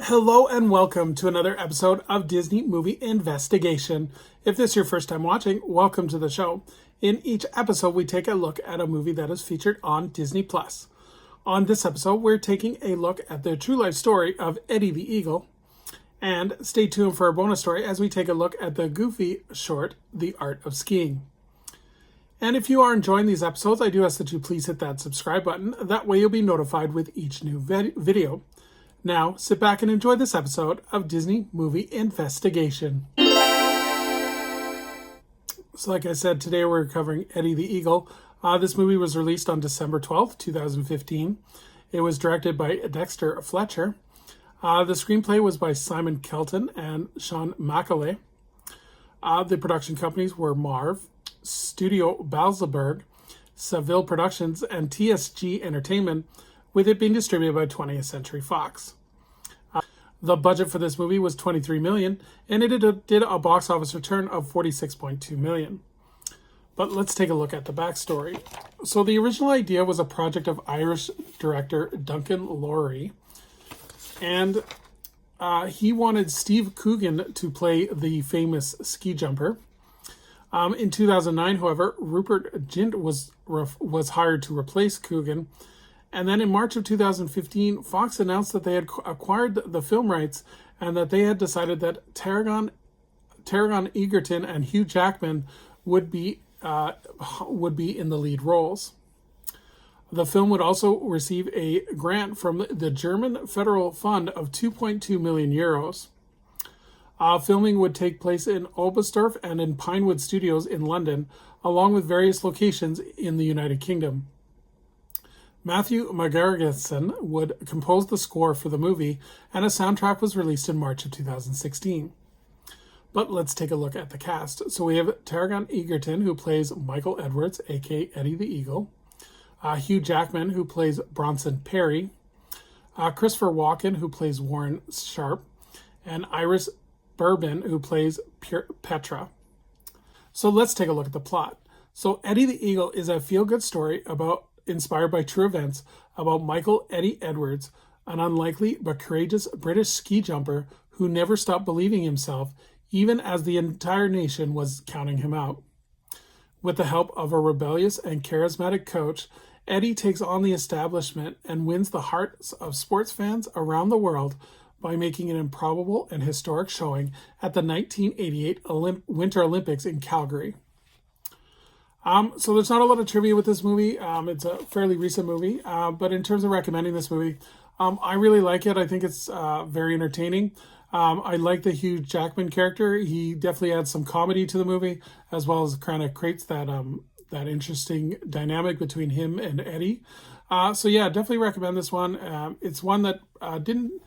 Hello and welcome to another episode of Disney Movie Investigation. If this is your first time watching, welcome to the show. In each episode, we take a look at a movie that is featured on Disney+. On this episode, we're taking a look at the true life story of Eddie the Eagle. And stay tuned for our bonus story as we take a look at the Goofy short, The Art of Skiing. And if you are enjoying these episodes, I do ask that you please hit that subscribe button. That way you'll be notified with each new video. Now, sit back and enjoy this episode of Disney Movie Investigation. So like I said, today we're covering Eddie the Eagle. This movie was released on December 12th, 2015. It was directed by Dexter Fletcher. The screenplay was by Simon Kelton and Sean Macaulay. The production companies were Marv, Studio Balzberg, Seville Productions, and TSG Entertainment, with it being distributed by 20th Century Fox. The budget for this movie was $23 million, and it did a box office return of $46.2 million. But let's take a look at the backstory. So the original idea was a project of Irish director Duncan Lowry, and he wanted Steve Coogan to play the famous ski jumper. In 2009, however, Rupert Grint was hired to replace Coogan. And then in March of 2015, Fox announced that they had acquired the film rights and that they had decided that Taron Egerton and Hugh Jackman would be in the lead roles. The film would also receive a grant from the German federal fund of 2.2 million euros. Filming would take place in Oberstdorf and in Pinewood Studios in London, along with various locations in the United Kingdom. Matthew Margersson would compose the score for the movie, and a soundtrack was released in March of 2016. But let's take a look at the cast. So we have Taron Egerton, who plays Michael Edwards, aka Eddie the Eagle. Hugh Jackman, who plays Bronson Perry. Christopher Walken, who plays Warren Sharp. And Iris Berben, who plays Petra. So let's take a look at the plot. So Eddie the Eagle is a feel-good story inspired by true events about Michael Eddie Edwards, an unlikely but courageous British ski jumper who never stopped believing himself, even as the entire nation was counting him out. With the help of a rebellious and charismatic coach, Eddie takes on the establishment and wins the hearts of sports fans around the world by making an improbable and historic showing at the 1988 Winter Olympics in Calgary. So there's not a lot of trivia with this movie. It's a fairly recent movie, but in terms of recommending this movie, I really like it. I think it's very entertaining. I like the Hugh Jackman character. He definitely adds some comedy to the movie, as well as kind of creates that interesting dynamic between him and Eddie. So yeah, definitely recommend this one. It's one that didn't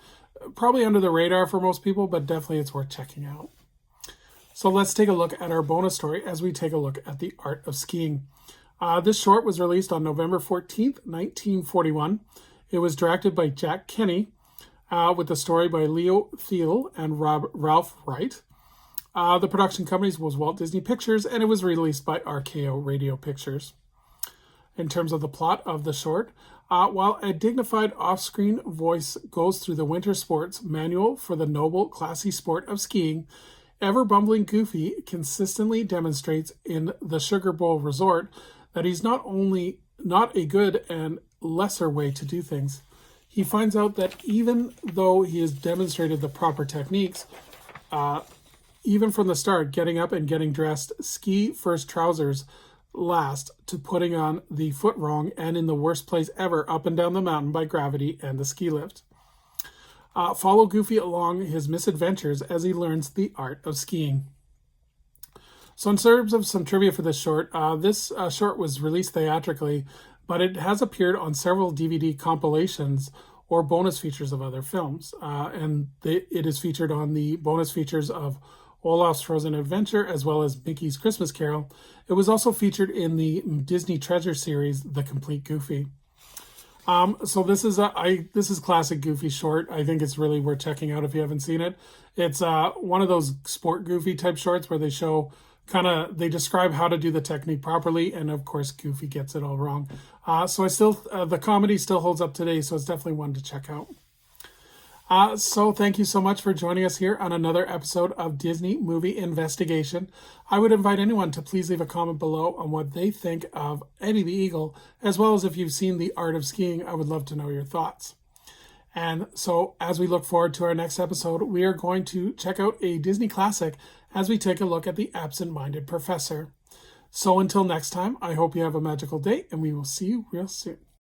probably under the radar for most people, but definitely it's worth checking out. So let's take a look at our bonus story as we take a look at The Art of Skiing. This short was released on November 14th, 1941. It was directed by Jack Kenny, with the story by Leo Thiel and Ralph Wright. The production company was Walt Disney Pictures, and it was released by RKO Radio Pictures. In terms of the plot of the short, while a dignified off-screen voice goes through the winter sports manual for the noble, classy sport of skiing, ever-bumbling Goofy consistently demonstrates in the Sugar Bowl Resort that he's not a good and lesser way to do things. He finds out that even though he has demonstrated the proper techniques, even from the start, getting up and getting dressed, ski first, trousers last, to putting on the foot wrong and in the worst place ever up and down the mountain by gravity and the ski lift. Follow Goofy along his misadventures as he learns the art of skiing. So in terms of some trivia for this short, this short was released theatrically, but it has appeared on several DVD compilations or bonus features of other films. It is featured on the bonus features of Olaf's Frozen Adventure, as well as Mickey's Christmas Carol. It was also featured in the Disney Treasure series, The Complete Goofy. So this is classic Goofy short. I think it's really worth checking out if you haven't seen it. It's one of those sport Goofy type shorts where they describe how to do the technique properly, and of course Goofy gets it all wrong. So the comedy still holds up today, so it's definitely one to check out. So thank you so much for joining us here on another episode of Disney Movie Investigation. I would invite anyone to please leave a comment below on what they think of Eddie the Eagle, as well as if you've seen The Art of Skiing. I would love to know your thoughts. And so as we look forward to our next episode, we are going to check out a Disney classic as we take a look at The Absent-Minded Professor. So until next time, I hope you have a magical day, and we will see you real soon.